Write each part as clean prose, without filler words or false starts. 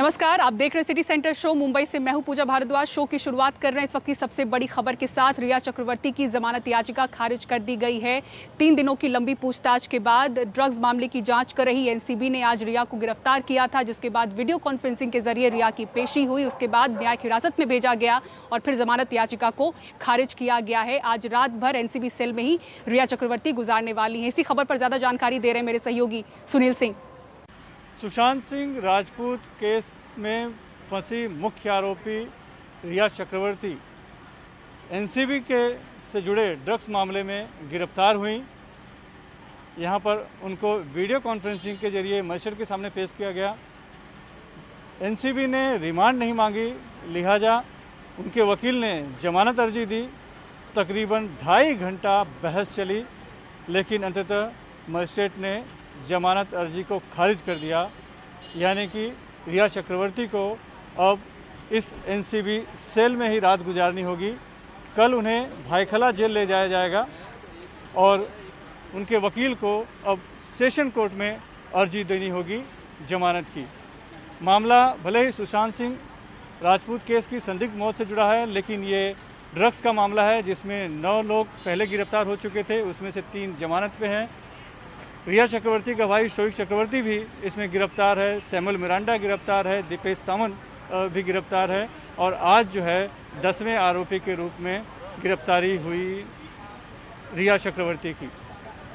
नमस्कार, आप देख रहे हैं सिटी सेंटर शो। मुंबई से मैं हूं पूजा भारद्वाज। शो की शुरुआत कर रहे हैं इस वक्त की सबसे बड़ी खबर के साथ। रिया चक्रवर्ती की जमानत याचिका खारिज कर दी गई है। 3 दिनों की लंबी पूछताछ के बाद ड्रग्स मामले की जांच कर रही एनसीबी ने आज रिया को गिरफ्तार किया था, जिसके बाद वीडियो कॉन्फ्रेंसिंग के जरिए रिया की पेशी हुई। उसके बाद न्यायिक हिरासत में भेजा गया और फिर जमानत याचिका को खारिज किया गया है। आज रात भर एनसीबी सेल में ही रिया चक्रवर्ती गुजारने वाली है। इसी खबर पर ज्यादा जानकारी दे रहे हैं मेरे सहयोगी सुनील सिंह। सुशांत सिंह राजपूत केस में फंसी मुख्य आरोपी रिया चक्रवर्ती एनसीबी के से जुड़े ड्रग्स मामले में गिरफ्तार हुई। यहां पर उनको वीडियो कॉन्फ्रेंसिंग के जरिए मजिस्ट्रेट के सामने पेश किया गया। एनसीबी ने रिमांड नहीं मांगी, लिहाजा उनके वकील ने जमानत अर्जी दी। तकरीबन 2.5 घंटा बहस चली, लेकिन अंततः मजिस्ट्रेट ने जमानत अर्जी को खारिज कर दिया। यानी कि रिया चक्रवर्ती को अब इस एनसीबी सेल में ही रात गुजारनी होगी। कल उन्हें भाईखला जेल ले जाया जाएगा और उनके वकील को अब सेशन कोर्ट में अर्जी देनी होगी जमानत की। मामला भले ही सुशांत सिंह राजपूत केस की संदिग्ध मौत से जुड़ा है, लेकिन ये ड्रग्स का मामला है जिसमें 9 लोग पहले गिरफ्तार हो चुके थे, उसमें से 3 जमानत पे हैं। रिया चक्रवर्ती का भाई शोइक चक्रवर्ती भी इसमें गिरफ्तार है, सैमुअल मिरांडा गिरफ्तार है, दीपेश सावंत भी गिरफ्तार है और आज जो है 10वें आरोपी के रूप में गिरफ्तारी हुई रिया चक्रवर्ती की।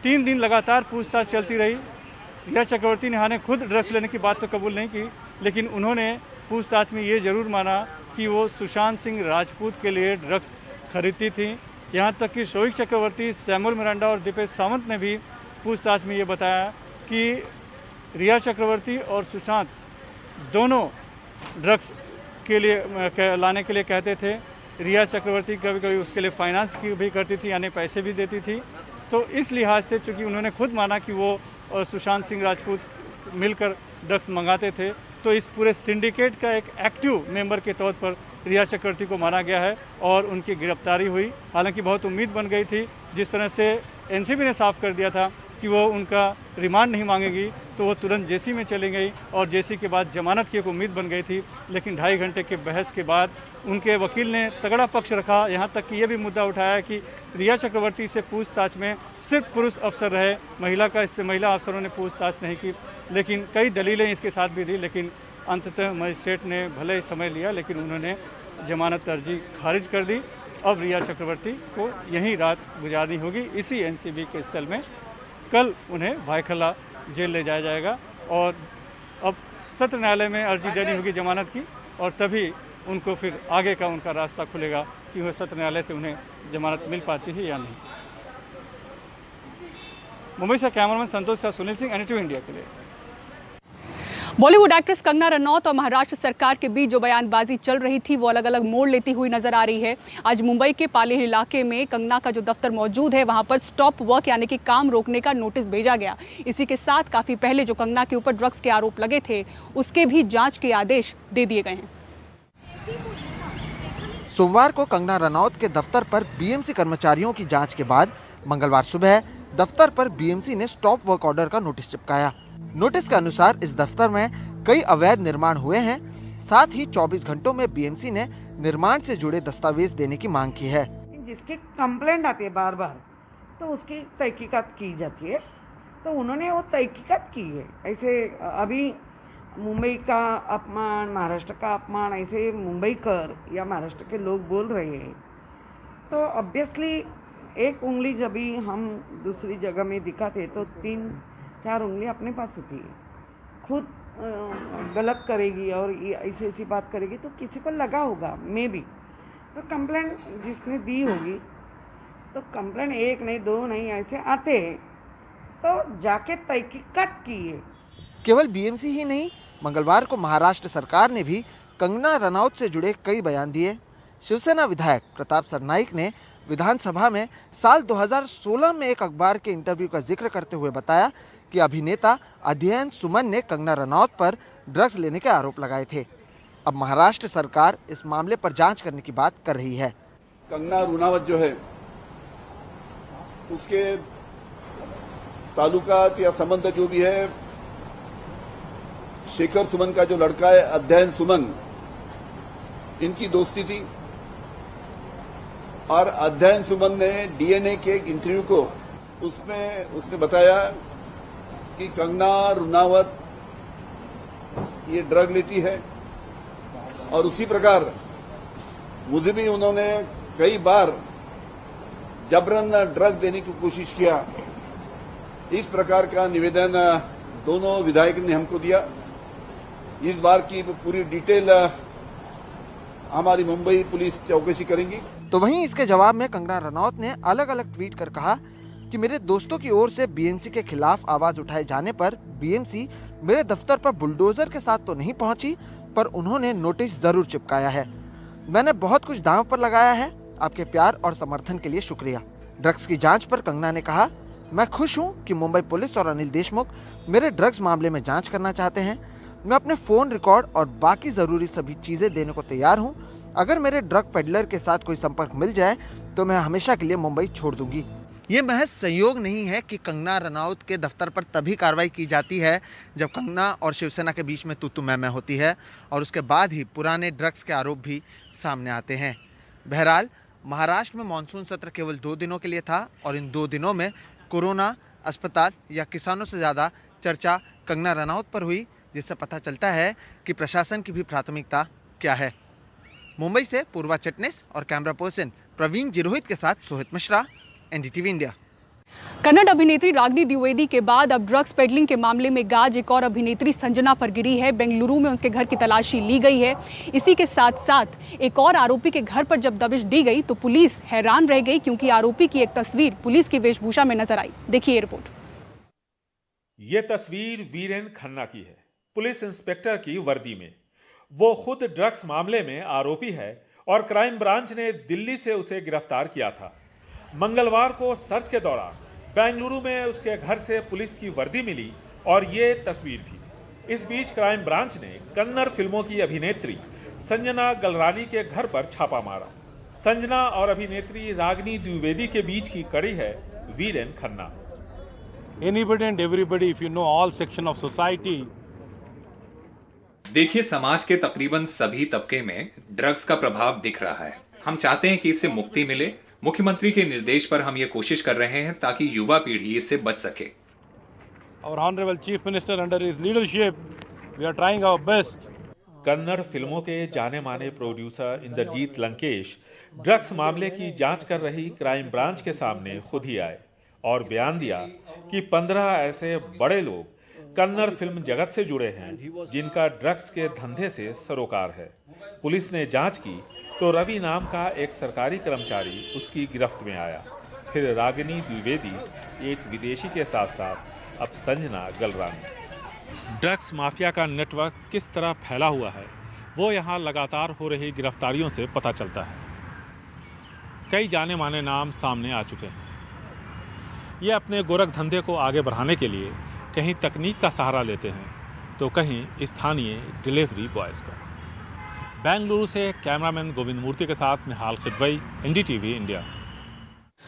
3 दिन लगातार पूछताछ चलती रही। रिया चक्रवर्ती ने हाने खुद ड्रग्स लेने की बात तो कबूल नहीं की, लेकिन उन्होंने पूछताछ में ये ज़रूर माना कि वो सुशांत सिंह राजपूत के लिए ड्रग्स खरीदती थी। यहाँ तक कि शोइक चक्रवर्ती, सैमुअल मिरांडा और दीपेश सावंत ने भी पूछताछ में ये बताया कि रिया चक्रवर्ती और सुशांत दोनों ड्रग्स के लिए लाने के लिए कहते थे। रिया चक्रवर्ती कभी कभी उसके लिए फाइनेंस की भी करती थी, यानी पैसे भी देती थी। तो इस लिहाज से चूँकि उन्होंने खुद माना कि वो सुशांत सिंह राजपूत मिलकर ड्रग्स मंगाते थे, तो इस पूरे सिंडिकेट का एक एक्टिव मेंबर के तौर पर रिया चक्रवर्ती को माना गया है और उनकी गिरफ्तारी हुई। हालांकि बहुत उम्मीद बन गई थी, जिस तरह से एनसीबी ने साफ कर दिया था कि वो उनका रिमांड नहीं मांगेगी, तो वो तुरंत जेसी में चली गई और जेसी के बाद जमानत की एक उम्मीद बन गई थी। लेकिन 2.5 घंटे के बहस के बाद उनके वकील ने तगड़ा पक्ष रखा। यहाँ तक कि ये भी मुद्दा उठाया कि रिया चक्रवर्ती से पूछताछ में सिर्फ पुरुष अफसर रहे, महिला अफसरों ने पूछताछ नहीं की। लेकिन कई दलीलें इसके साथ भी दी, लेकिन अंततः मजिस्ट्रेट ने भले ही समय लिया, लेकिन उन्होंने जमानत अर्जी खारिज कर दी। अब रिया चक्रवर्ती को यहीं रात गुजारनी होगी इसी एनसीबी के सेल में। कल उन्हें भाईखला जेल ले जाया जाएगा और अब सत्र न्यायालय में अर्जी देनी होगी जमानत की और तभी उनको फिर आगे का उनका रास्ता खुलेगा कि वह सत्र न्यायालय से उन्हें जमानत मिल पाती है या नहीं। मुंबई से कैमरामैन संतोष का सुनील सिंह, NDTV इंडिया के लिए। बॉलीवुड एक्ट्रेस कंगना रनौत और महाराष्ट्र सरकार के बीच जो बयानबाजी चल रही थी वो अलग अलग मोड़ लेती हुई नजर आ रही है। आज मुंबई के पालेर इलाके में कंगना का जो दफ्तर मौजूद है, वहां पर स्टॉप वर्क यानी कि काम रोकने का नोटिस भेजा गया। इसी के साथ काफी पहले जो कंगना के ऊपर ड्रग्स के आरोप लगे थे, उसके भी जांच के आदेश दे दिए गए हैं। सोमवार को कंगना रनौत के दफ्तर पर बीएमसी कर्मचारियों की जांच के बाद मंगलवार सुबह दफ्तर पर बीएमसी ने स्टॉप वर्क ऑर्डर का नोटिस चिपकाया। नोटिस के अनुसार इस दफ्तर में कई अवैध निर्माण हुए हैं। साथ ही 24 घंटों में बीएमसी ने निर्माण से जुड़े दस्तावेज देने की मांग की है। जिसकी कंप्लेंट आती है बार बार, तो उसकी तहकीकात की जाती है। तो उन्होंने वो तहकीकात की है। ऐसे अभी मुंबई का अपमान, महाराष्ट्र का अपमान, ऐसे मुंबई कर या महाराष्ट्र के लोग बोल रहे हैं, तो ऑब्वियसली एक उंगली जब भी हम दूसरी जगह में दिखाते तो 3-4 उंगली अपने पास होती है। खुद गलत करेगी और ऐसी ऐसी बात करेगी तो किसी को लगा होगा मे बी। तो कंप्लेंट जिसने दी होगी, तो कंप्लेंट 1 नहीं 2 नहीं ऐसे आते हैं, तो जाके तहकीकात की है। केवल बीएमसी ही नहीं, मंगलवार को महाराष्ट्र सरकार ने भी कंगना रनौत से जुड़े कई बयान दिए। शिवसेना विधायक प्रताप सरनाईक ने विधानसभा में साल 2016 में एक अखबार के इंटरव्यू का जिक्र करते हुए बताया कि अभिनेता अध्ययन सुमन ने कंगना रनौत पर ड्रग्स लेने के आरोप लगाए थे। अब महाराष्ट्र सरकार इस मामले पर जांच करने की बात कर रही है। कंगना रुनावत जो है, उसके ताल्लुकात या संबंध जो भी है शेखर सुमन का जो लड़का है अध्ययन सुमन, इनकी दोस्ती थी और अध्ययन सुमन ने डीएनए के एक इंटरव्यू को उसमें उसने बताया कि कंगना रनावत ये ड्रग लेती है और उसी प्रकार मुझे भी उन्होंने कई बार जबरन ड्रग देने की कोशिश किया। इस प्रकार का निवेदन दोनों विधायक ने हमको दिया। इस बार की पूरी डिटेल हमारी मुंबई पुलिस चौकसी करेंगी। तो वहीं इसके जवाब में कंगना रनौत ने अलग अलग ट्वीट कर कहा कि मेरे दोस्तों की ओर से बीएमसी के खिलाफ आवाज उठाए जाने पर बीएमसी मेरे दफ्तर पर बुलडोजर के साथ तो नहीं पहुंची, पर उन्होंने नोटिस जरूर चिपकाया है। मैंने बहुत कुछ दांव पर लगाया है। आपके प्यार और समर्थन के लिए शुक्रिया। ड्रग्स की जांच पर कंगना ने कहा, मैं खुश हूं कि मुंबई पुलिस और अनिल देशमुख मेरे ड्रग्स मामले में जांच करना चाहते हैं। मैं अपने फोन रिकॉर्ड और बाकी जरूरी सभी चीजें देने को तैयार हूं। अगर मेरे ड्रग पेडलर के साथ कोई संपर्क मिल जाए तो मैं हमेशा के लिए मुंबई छोड़ दूंगी। ये महज संयोग नहीं है कि कंगना रनौत के दफ्तर पर तभी कार्रवाई की जाती है जब कंगना और शिवसेना के बीच में तू मैं होती है और उसके बाद ही पुराने ड्रग्स के आरोप भी सामने आते हैं। बहरहाल महाराष्ट्र में मानसून सत्र केवल 2 दिनों के लिए था और इन 2 दिनों में कोरोना, अस्पताल या किसानों से ज़्यादा चर्चा कंगना रनौत पर हुई, जिससे पता चलता है कि प्रशासन की भी प्राथमिकता क्या है। मुंबई से पूर्वा चिटनिस और कैमरा पर्सन प्रवीण जिरोहित के साथ सोहित मिश्रा, एनडीटीवी इंडिया। कन्नड़ अभिनेत्री रागिनी द्विवेदी के बाद अब ड्रग्स पेडलिंग के मामले में गाज एक और अभिनेत्री संजना पर गिरी है। बेंगलुरु में उसके घर की तलाशी ली गई है। इसी के साथ साथ एक और आरोपी के घर पर जब दबिश दी गई तो पुलिस हैरान रह गई, क्योंकि आरोपी की एक तस्वीर पुलिस की वेशभूषा में नजर आई। देखिए रिपोर्ट। ये तस्वीर वीरेन खन्ना की है, पुलिस इंस्पेक्टर की वर्दी में। वो खुद ड्रग्स मामले में आरोपी है और क्राइम ब्रांच ने दिल्ली से उसे गिरफ्तार किया था। मंगलवार को सर्च के दौरान बेंगलुरु में उसके घर से पुलिस की वर्दी मिली और ये तस्वीर भी। इस बीच क्राइम ब्रांच ने कन्नड़ फिल्मों की अभिनेत्री संजना गलरानी के घर पर छापा मारा। संजना और अभिनेत्री रागिनी द्विवेदी के बीच की कड़ी है Viren Khanna. Anybody and everybody, if you know all section of society. देखिए, समाज के तकरीबन सभी तबके में ड्रग्स का प्रभाव दिख रहा है। हम चाहते हैं कि इससे मुक्ति मिले। मुख्यमंत्री के निर्देश पर हम ये कोशिश कर रहे हैं ताकि युवा पीढ़ी इससे बच सके। Our honorable chief minister under his leadership, we are trying our best. Kannada फिल्मों के जाने माने प्रोड्यूसर इंद्रजीत लंकेश ड्रग्स मामले की जांच कर रही क्राइम ब्रांच के सामने खुद ही आए और बयान दिया कि 15 ऐसे बड़े लोग कन्नड़ फिल्म जगत से जुड़े हैं जिनका ड्रग्स के धंधे से सरोकार है। पुलिस ने जांच की तो रवि नाम का एक सरकारी कर्मचारी उसकी गिरफ्त में आया। फिर रागिनी द्विवेदी, एक विदेशी के साथ साथ अब संजना गलरानी। ड्रग्स माफिया का नेटवर्क किस तरह फैला हुआ है वो यहाँ लगातार हो रही गिरफ्तारियों से पता चलता है। कई जाने माने नाम सामने आ चुके हैं। ये अपने गोरख धंधे को आगे बढ़ाने के लिए कहीं तकनीक का सहारा लेते हैं तो कहीं स्थानीय डिलीवरी बॉयज का। बेंगलुरु से कैमरामैन गोविंद मूर्ति के साथ निहाल खिदवई, एनडीटीवी इंडिया।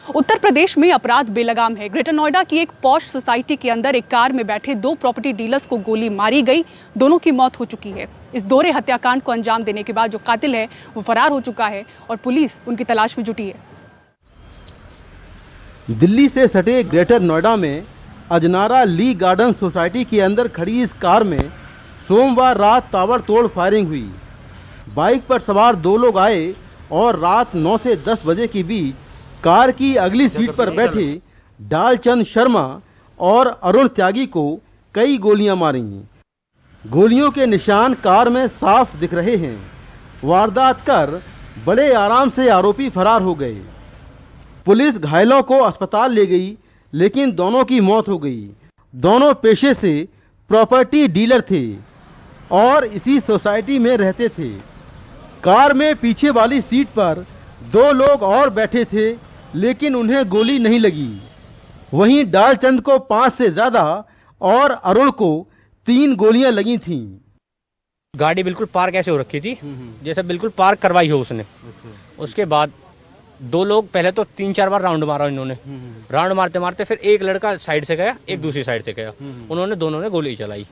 उत्तर प्रदेश में अपराध बेलगाम है। ग्रेटर नोएडा की एक पॉश सोसाइटी के अंदर एक कार में बैठे 2 प्रॉपर्टी डीलर्स को गोली मारी गई। दोनों की मौत हो चुकी है। इस दोहरे हत्याकांड को अंजाम देने के बाद जो कातिल है वो फरार हो चुका है और पुलिस उनकी तलाश में जुटी है। दिल्ली से सटे ग्रेटर नोएडा में अजनारा ली गार्डन सोसाइटी के अंदर खड़ी इस कार में सोमवार रात ताबड़तोड़ फायरिंग हुई। बाइक पर सवार 2 लोग आए और रात 9 से 10 बजे के बीच कार की अगली सीट पर बैठे डालचंद शर्मा और अरुण त्यागी को कई गोलियां मारी। गोलियों के निशान कार में साफ दिख रहे हैं। वारदात कर बड़े आराम से आरोपी फरार हो गए। पुलिस घायलों को अस्पताल ले गई, लेकिन दोनों की मौत हो गई। दोनों पेशे से प्रॉपर्टी डीलर थे और इसी सोसाइटी में रहते थे। कार में पीछे वाली सीट पर 2 लोग और बैठे थे, लेकिन उन्हें गोली नहीं लगी। वहीं डालचंद को 5 से ज्यादा और अरुण को 3 गोलियां लगी थीं। गाड़ी बिल्कुल पार्क ऐसे हो रखी थी जैसे बिल्कुल पार्क करवाई हो उसने। उसके बाद 2 लोग पहले तो 3-4 बार राउंड मारा इन्होंने। राउंड मारते मारते फिर एक लड़का साइड से गया, एक दूसरी साइड से गया। उन्होंने दोनों ने गोली चलाई।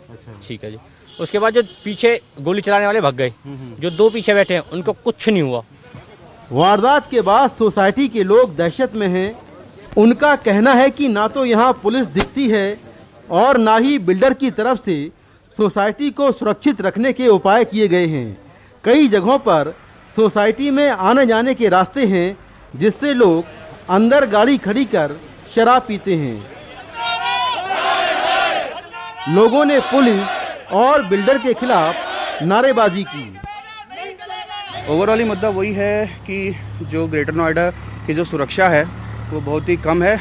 ठीक है जी। उसके बाद जो पीछे गोली चलाने वाले भाग गए, जो 2 पीछे बैठे हैं उनको कुछ नहीं हुआ। वारदात के बाद सोसाइटी के लोग दहशत में हैं। उनका कहना है कि ना तो यहाँ पुलिस दिखती है और ना ही बिल्डर की तरफ से सोसाइटी को सुरक्षित रखने के उपाय किए गए हैं। कई जगहों पर सोसाइटी में आने जाने के रास्ते हैं जिससे लोग अंदर गाड़ी खड़ी कर शराब पीते हैं। लोगों ने पुलिस और बिल्डर के खिलाफ नारेबाजी की। ओवरऑल मुद्दा वही है कि जो ग्रेटर नोएडा की जो सुरक्षा है वो बहुत ही कम है।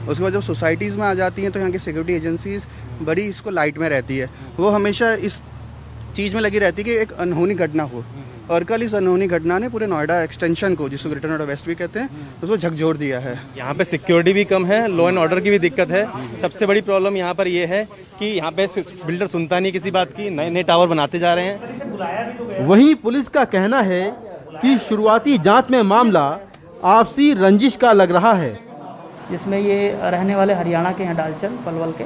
उसके बाद जब सोसाइटीज़ में आ जाती हैं तो यहाँ की सिक्योरिटी एजेंसीज बड़ी इसको लाइट में रहती है। वो हमेशा इस चीज़ में लगी रहती है कि एक अनहोनी घटना हो, और कल इस अनहोनी घटना ने पूरे नोएडा एक्सटेंशन को, जिसको ग्रेटर नोएडा वेस्ट भी कहते हैं, उसको झकझोर दिया है। यहाँ पे सिक्योरिटी भी कम है, लॉ एंड ऑर्डर की भी दिक्कत है। सबसे बड़ी प्रॉब्लम यहाँ पर ये है कि यहाँ पे बिल्डर सुनता नहीं किसी बात की, नए नए टावर बनाते जा रहे हैं। वहीं पुलिस का कहना है कि शुरुआती जांच में मामला आपसी रंजिश का लग रहा है, जिसमें ये रहने वाले हरियाणा के हैं, डालचंद पलवल के,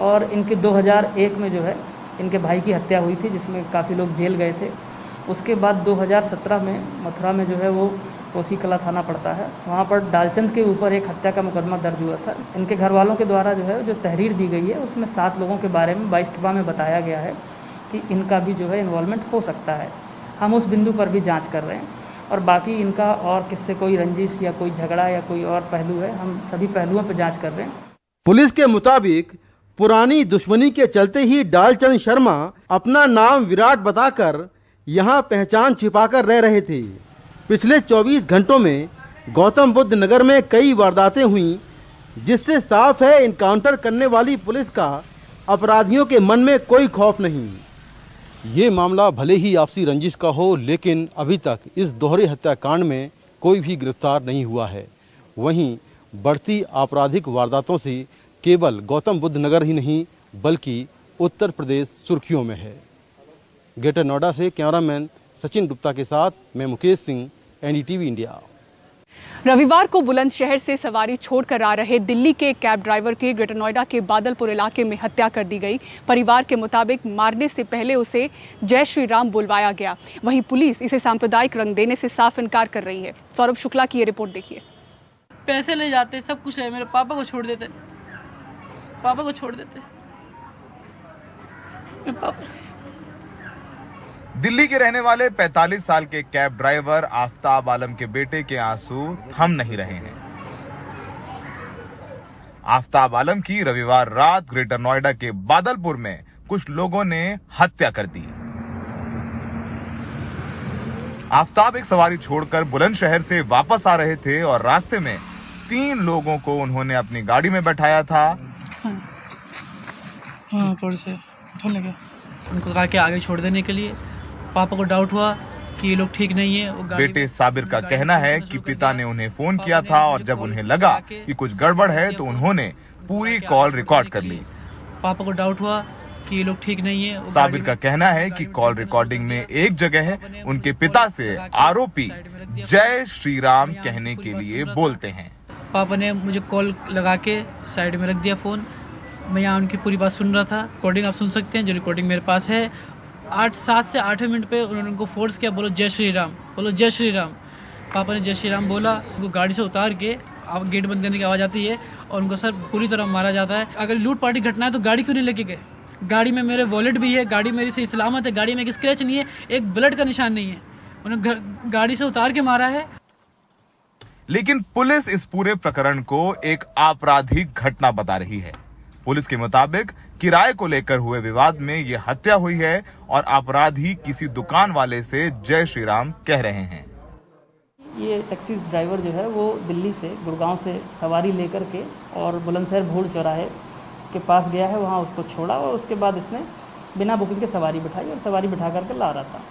और इनके 2001 में जो है इनके भाई की हत्या हुई थी, जिसमें काफ़ी लोग जेल गए थे। उसके बाद 2017 में मथुरा में जो है वो कोसी कला थाना पड़ता है, वहाँ पर डालचंद के ऊपर एक हत्या का मुकदमा दर्ज हुआ था। इनके घर वालों के द्वारा जो है जो तहरीर दी गई है उसमें 7 लोगों के बारे में 22 दफ़ा में बताया गया है कि इनका भी जो है इन्वॉल्वमेंट हो सकता है। हम उस बिंदु पर भी जाँच कर रहे हैं, और बाकी इनका और किससे कोई रंजिश या कोई झगड़ा या कोई और पहलू है, हम सभी पहलुओं पर जाँच कर रहे हैं। पुलिस के मुताबिक पुरानी दुश्मनी के चलते ही डालचंद शर्मा अपना नाम विराट बताकर यहाँ पहचान छिपाकर रह रहे थे। पिछले 24 घंटों में गौतम बुद्ध नगर में कई वारदातें हुई, जिससे साफ है इनकाउंटर करने वाली पुलिस का अपराधियों के मन में कोई खौफ नहीं। ये मामला भले ही आपसी रंजिश का हो, लेकिन अभी तक इस दोहरे हत्याकांड में कोई भी गिरफ्तार नहीं हुआ है। वहीं बढ़ती आपराधिक वारदातों से केवल गौतम बुद्ध नगर ही नहीं बल्कि उत्तर प्रदेश सुर्खियों में है। ग्रेटर नोएडा से कैमरामैन सचिन गुप्ता के साथ मैं मुकेश सिंह, एनडीटीवी इंडिया। रविवार को बुलंदशहर से सवारी छोड़कर आ रहे दिल्ली के कैब ड्राइवर की ग्रेटर नोएडा के बादलपुर इलाके में हत्या कर दी गई। परिवार के मुताबिक मारने से पहले उसे जय श्री राम बुलवाया गया। वहीं पुलिस इसे सांप्रदायिक रंग देने से साफ इनकार कर रही है। सौरभ शुक्ला की ये रिपोर्ट देखिए। पैसे ले जाते, सब कुछ ले, मेरे पापा को छोड़ देते, पापा को छोड़ देते। दिल्ली के रहने वाले 45 साल के कैब ड्राइवर आफताब आलम के बेटे के आंसू थम नहीं रहे हैं। आफताब आलम की रविवार रात ग्रेटर नोएडा के बादलपुर में कुछ लोगों ने हत्या कर दी। आफताब एक सवारी छोड़कर बुलंदशहर से वापस आ रहे थे और रास्ते में 3 लोगों को उन्होंने अपनी गाड़ी में बैठाया था। उनको कहा कि आगे छोड़ देने के लिए। पापा को डाउट हुआ कि ये लोग ठीक नहीं है। बेटे साबिर का कहना है कि पिता ने उन्हें फोन किया था और जब उन्हें लगा कि कुछ गड़बड़ है तो उन्होंने पूरी कॉल रिकॉर्ड कर ली। पापा को डाउट हुआ कि ये लोग ठीक नहीं है। साबिर का कहना है कि कॉल रिकॉर्डिंग में एक जगह है उनके पिता से आरोपी जय श्री राम कहने के लिए बोलते हैं। पापा ने मुझे कॉल लगा के साइड में रख दिया फोन। मैं यहाँ उनकी पूरी बात सुन रहा था। रिकॉर्डिंग आप सुन सकते हैं, जो रिकॉर्डिंग मेरे पास है। 7 से 8 मिनट पे उन्होंने उनको फोर्स किया, बोलो जय श्री राम, बोलो जय श्री राम। पापा ने जय श्री राम बोला, उनको गाड़ी से उतार के गेट बंद करने की आवाज़ आती है और उनको सर पूरी तरह मारा जाता है। अगर लूट पार्टी घटना है तो गाड़ी क्यों नहीं लेके गए? गाड़ी में मेरे वॉलेट भी है, गाड़ी मेरी सही सलामत है, गाड़ी में एक स्क्रैच नहीं है, एक ब्लड का निशान नहीं है। उन्होंने गाड़ी से उतार के मारा है। लेकिन पुलिस इस पूरे प्रकरण को एक आपराधिक घटना बता रही है। पुलिस के मुताबिक किराए को लेकर हुए विवाद में ये हत्या हुई है और अपराधी किसी दुकान वाले से जय श्री राम कह रहे हैं। ये टैक्सी ड्राइवर जो है वो दिल्ली से, गुड़गांव से सवारी लेकर के और बुलंदशहर भूड़ चौराहे के पास गया है, वहाँ उसको छोड़ा और उसके बाद इसने बिना बुकिंग के सवारी बिठाई और सवारी बिठा करके ला रहा था।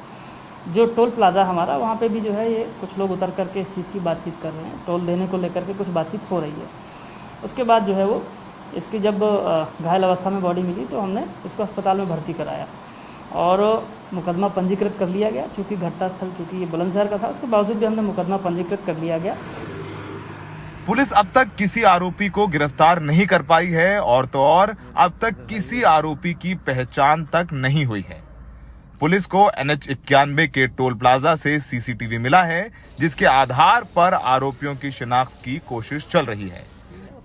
जो टोल प्लाजा हमारा, वहाँ पे भी जो है ये कुछ लोग उतर करके इस चीज़ की बातचीत कर रहे हैं, टोल देने को लेकर के कुछ बातचीत हो रही है। उसके बाद जो है वो इसकी जब घायल अवस्था में बॉडी मिली तो हमने इसको अस्पताल में भर्ती कराया और मुकदमा पंजीकृत कर लिया गया। चूँकि घटनास्थल चूँकि ये बुलंदशहर का था, उसके बावजूद भी हमने मुकदमा पंजीकृत कर लिया गया। पुलिस अब तक किसी आरोपी को गिरफ्तार नहीं कर पाई है और तो और अब तक किसी आरोपी की पहचान तक नहीं हुई है। पुलिस को NH91 के टोल प्लाजा से CCTV मिला है, जिसके आधार पर आरोपियों की शिनाख्त की कोशिश चल रही है।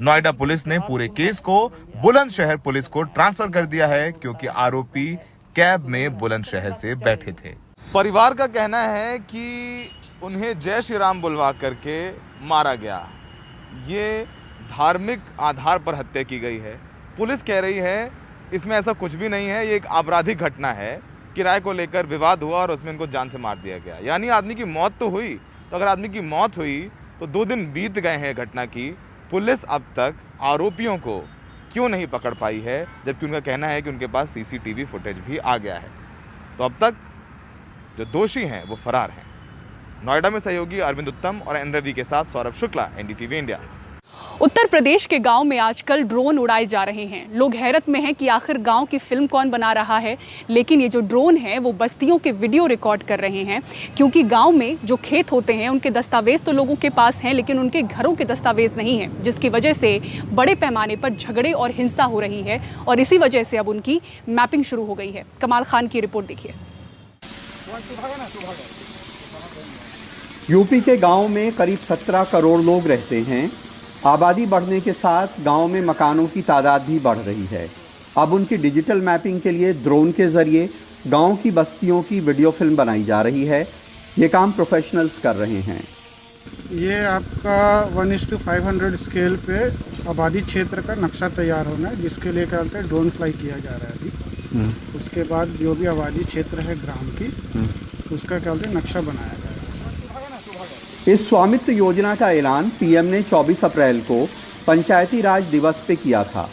नोएडा पुलिस ने पूरे केस को बुलंदशहर पुलिस को ट्रांसफर कर दिया है, क्योंकि आरोपी कैब में बुलंदशहर से बैठे थे। परिवार का कहना है कि उन्हें जय श्री राम बुलवा करके मारा गया। ये धार्मिक आधार पर हत्या की गई है। पुलिस कह रही है इसमें ऐसा कुछ भी नहीं है, ये एक आपराधिक घटना है। किराए को लेकर विवाद हुआ और उसमें इनको जान से मार दिया गया। यानी आदमी की मौत तो हुई, तो अगर आदमी की मौत हुई तो 2 दिन बीत गए हैं घटना की। पुलिस अब तक आरोपियों को क्यों नहीं पकड़ पाई है, जबकि उनका कहना है कि उनके पास CCTV फुटेज भी आ गया है। तो अब तक जो दोषी हैं वो फरार हैं। नोएडा में सहयोगी अरविंद उत्तम और एन रवि के साथ सौरभ शुक्ला, NDTV इंडिया। उत्तर प्रदेश के गांव में आजकल ड्रोन उड़ाए जा रहे हैं। लोग हैरत में हैं कि आखिर गांव की फिल्म कौन बना रहा है, लेकिन ये जो ड्रोन है वो बस्तियों के वीडियो रिकॉर्ड कर रहे हैं, क्योंकि गांव में जो खेत होते हैं उनके दस्तावेज तो लोगों के पास हैं, लेकिन उनके घरों के दस्तावेज नहीं है, जिसकी वजह से बड़े पैमाने पर झगड़े और हिंसा हो रही है और इसी वजह से अब उनकी मैपिंग शुरू हो गई है। कमाल खान की रिपोर्ट देखिए। यूपी के गांव में करीब 17 करोड़ लोग रहते हैं। आबादी बढ़ने के साथ गांव में मकानों की तादाद भी बढ़ रही है। अब उनकी डिजिटल मैपिंग के लिए ड्रोन के जरिए गांव की बस्तियों की वीडियो फिल्म बनाई जा रही है। ये काम प्रोफेशनल्स कर रहे हैं। ये आपका 1:500 स्केल पे आबादी क्षेत्र का नक्शा तैयार होना है, जिसके लिए क्या होता है ड्रोन फ्लाई किया जा रहा है अभी। उसके बाद जो भी आबादी क्षेत्र है ग्राम की, उसका क्या होता है नक्शा बनाया जाएगा। इस स्वामित्व योजना का ऐलान PM ने 24 अप्रैल को पंचायती राज दिवस पे किया था।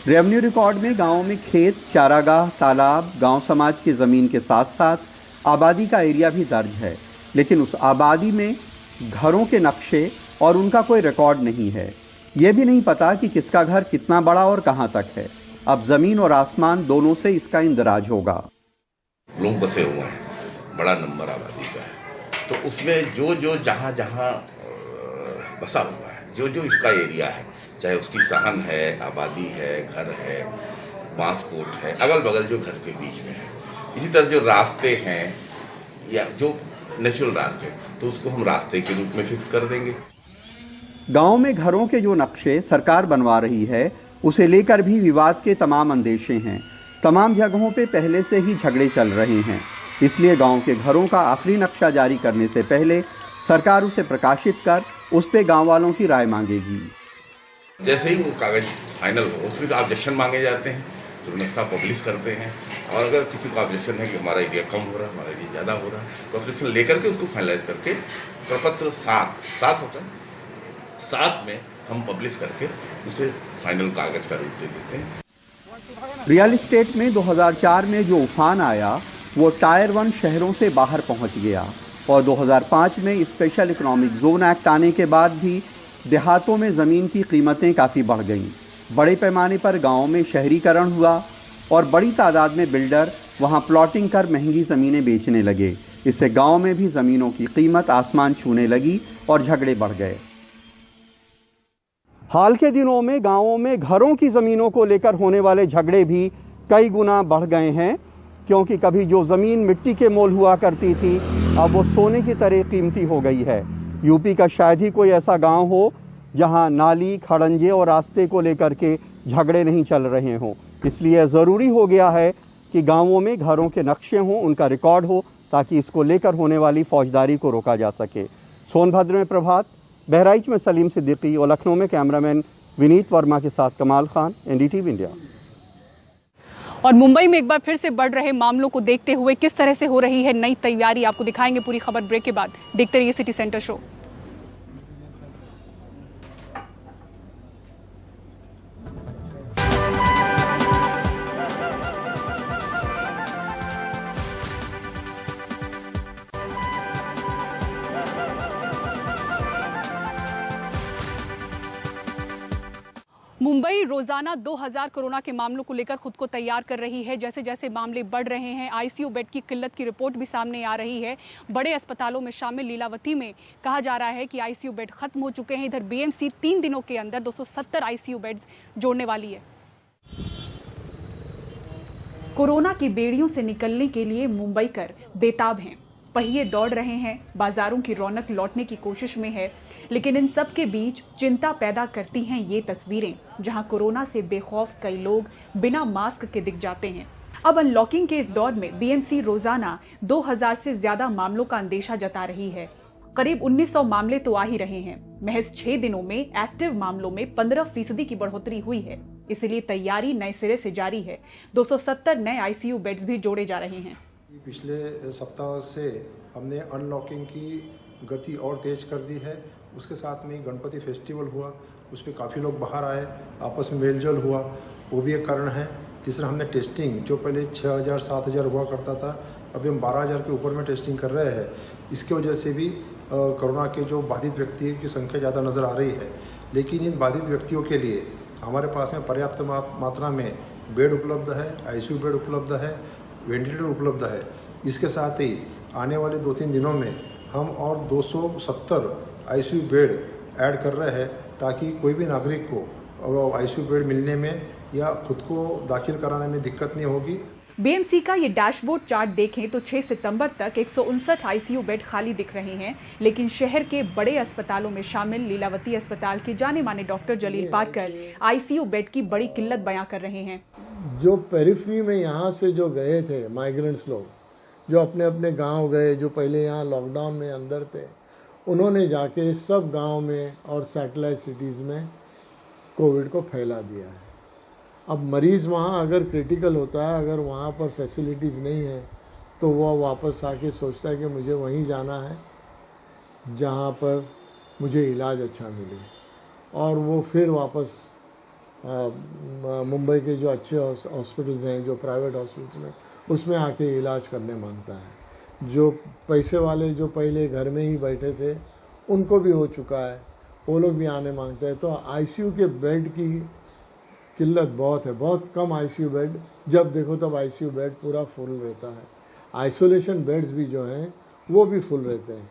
रेवेन्यू रिकॉर्ड में गांव में खेत, चारागाह, तालाब, गांव समाज की ज़मीन के साथ साथ आबादी का एरिया भी दर्ज है, लेकिन उस आबादी में घरों के नक्शे और उनका कोई रिकॉर्ड नहीं है। ये भी नहीं पता कि किसका घर कितना बड़ा और कहाँ तक है। अब ज़मीन और आसमान दोनों से इसका इंदराज होगा। लोग बसे हुए हैं, बड़ा नंबर आबादी का है, तो उसमें जो जो जहाँ जहाँ बसा हुआ है, जो जो इसका एरिया है, चाहे उसकी सहन है, आबादी है, घर है, बांसकोट है, अगल बगल जो घर के बीच में है, इसी तरह जो रास्ते हैं या जो नेचुरल रास्ते, तो उसको हम रास्ते के रूप में फिक्स कर देंगे। गांव में घरों के जो नक्शे सरकार बनवा रही है, उसे लेकर भी विवाद के तमाम अंदेशे हैं। तमाम जगहों पे पहले से ही झगड़े चल रहे हैं, इसलिए गांव के घरों का आखिरी नक्शा जारी करने से पहले सरकार उसे प्रकाशित कर उस पे गांव वालों की राय मांगेगी। जैसे ही वो कागज फाइनल हो, उसमें तो ऑब्जेक्शन मांगे जाते हैं, तो नक्शा पब्लिश करते हैं। और अगर किसी को ऑब्जेक्शन है कि हमारा एरिया कम हो रहा है, हमारा एरिया ज़्यादा हो रहा है, तो ऑब्जेक्शन लेकर के उसको फाइनलाइज करके प्रपत्र 7 होता है, 7 में हम पब्लिश करके उसे फाइनल कागज का रूप दे देते हैं। रियल एस्टेट में 2004 में जो उफान आया वो टायर 1 शहरों से बाहर पहुंच गया और 2005 में स्पेशल इकोनॉमिक जोन एक्ट आने के बाद भी देहातों में ज़मीन की कीमतें काफ़ी बढ़ गईं। बड़े पैमाने पर गाँव में शहरीकरण हुआ और बड़ी तादाद में बिल्डर वहां प्लॉटिंग कर महंगी ज़मीनें बेचने लगे। इससे गाँव में भी ज़मीनों की कीमत आसमान छूने लगी और झगड़े बढ़ गए। हाल के दिनों में गाँवों में घरों की ज़मीनों को लेकर होने वाले झगड़े भी कई गुना बढ़ गए हैं, क्योंकि कभी जो ज़मीन मिट्टी के मोल हुआ करती थी, अब वो सोने की तरह कीमती हो गई है। यूपी का शायद ही कोई ऐसा गांव हो जहां नाली, खड़ंजे और रास्ते को लेकर के झगड़े नहीं चल रहे हों। इसलिए ज़रूरी हो गया है कि गांवों में घरों के नक्शे हों, उनका रिकॉर्ड हो, ताकि इसको लेकर होने वाली फौजदारी को रोका जा सके। सोनभद्र में प्रभात, बहराइच में सलीम सिद्दीकी और लखनऊ में कैमरामैन विनीत वर्मा के साथ कमाल खान, NDTV इंडिया। और मुंबई में एक बार फिर से बढ़ रहे मामलों को देखते हुए किस तरह से हो रही है नई तैयारी, आपको दिखाएंगे पूरी खबर ब्रेक के बाद। देखते रहिए सिटी सेंटर शो। मुंबई रोजाना 2000 कोरोना के मामलों को लेकर खुद को तैयार कर रही है। जैसे जैसे मामले बढ़ रहे हैं, आईसीयू बेड की किल्लत की रिपोर्ट भी सामने आ रही है। बड़े अस्पतालों में शामिल लीलावती में कहा जा रहा है कि आईसीयू बेड खत्म हो चुके हैं। इधर बीएमसी 3 दिनों के अंदर 270 आईसीयू बेड्स जोड़ने वाली है। कोरोना की बेड़ियों से निकलने के लिए मुंबईकर बेताब हैं। पहिए दौड़ रहे हैं, बाजारों की रौनक लौटने की कोशिश में है, लेकिन इन सब के बीच चिंता पैदा करती हैं ये तस्वीरें, जहां कोरोना से बेखौफ कई लोग बिना मास्क के दिख जाते हैं। अब अनलॉकिंग के इस दौर में बीएमसी रोजाना 2000 से ज्यादा मामलों का अंदेशा जता रही है। करीब 1900 मामले तो आ ही रहे हैं। महज 6 दिनों में एक्टिव मामलों में 15% की बढ़ोतरी हुई है। इसलिए तैयारी नए सिरे से जारी है। 270 नए आईसीयू बेड्स भी जोड़े जा रहे हैं। पिछले सप्ताह से हमने अनलॉकिंग की गति और तेज कर दी है। उसके साथ में गणपति फेस्टिवल हुआ, उस पर काफ़ी लोग बाहर आए, आपस में मेलजोल हुआ, वो भी एक कारण है। तीसरा, हमने टेस्टिंग जो पहले 6000 7000 हुआ करता था, अभी हम 12000 के ऊपर में टेस्टिंग कर रहे हैं। इसकी वजह से भी कोरोना के जो बाधित व्यक्ति की संख्या ज़्यादा नज़र आ रही है। लेकिन इन बाधित व्यक्तियों के लिए हमारे पास में पर्याप्त मात्रा में बेड उपलब्ध है, आईसीयू बेड उपलब्ध है, वेंटिलेटर उपलब्ध है। इसके साथ ही आने वाले 2-3 दिनों में हम और 270 आईसीयू बेड ऐड कर रहे हैं, ताकि कोई भी नागरिक को आईसीयू बेड मिलने में या खुद को दाखिल कराने में दिक्कत नहीं होगी। बीएमसी का ये डैशबोर्ड चार्ट देखें तो 6 सितंबर तक 159 आईसीयू बेड खाली दिख रहे हैं, लेकिन शहर के बड़े अस्पतालों में शामिल लीलावती अस्पताल के जाने माने डॉक्टर जलील पारकर आईसीयू बेड की बड़ी किल्लत बयां कर रहे हैं। जो पेरिफेरी में यहाँ से जो गए थे माइग्रेंट्स लोग, जो अपने अपने गांव गए, जो पहले यहाँ लॉकडाउन में अंदर थे, उन्होंने जाके सब गांव में और सैटेलाइट सिटीज़ में कोविड को फैला दिया है। अब मरीज़ वहाँ अगर क्रिटिकल होता है, अगर वहाँ पर फैसिलिटीज़ नहीं है, तो वह वापस आके सोचता है कि मुझे वहीं जाना है जहाँ पर मुझे इलाज अच्छा मिले, और वो फिर वापस मुंबई के जो अच्छे हॉस्पिटल्स हैं, जो प्राइवेट हॉस्पिटल्स में, उसमें आके इलाज करने मांगता है। जो पैसे वाले जो पहले घर में ही बैठे थे, उनको भी हो चुका है, वो लोग भी आने मांगते हैं। तो आईसीयू के बेड की किल्लत बहुत है, बहुत कम आईसीयू बेड, जब देखो तब आईसीयू बेड पूरा फुल रहता है। आइसोलेशन बेड्स भी जो हैं वो भी फुल रहते हैं।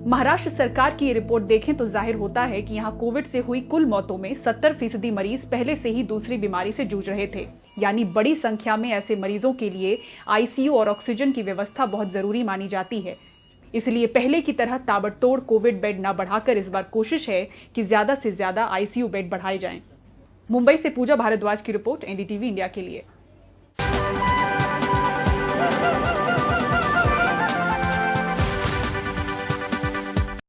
महाराष्ट्र सरकार की ये रिपोर्ट देखें तो जाहिर होता है कि यहाँ कोविड से हुई कुल मौतों में 70% मरीज पहले से ही दूसरी बीमारी से जूझ रहे थे। यानी बड़ी संख्या में ऐसे मरीजों के लिए आईसीयू और ऑक्सीजन की व्यवस्था बहुत जरूरी मानी जाती है। इसलिए पहले की तरह ताबड़तोड़ कोविड बेड न बढ़ाकर इस बार कोशिश है कि ज्यादा से ज्यादा आईसीयू बेड बढ़ाए जाएं। मुंबई से पूजा भारद्वाज की रिपोर्ट, एनडीटीवी इंडिया के लिए।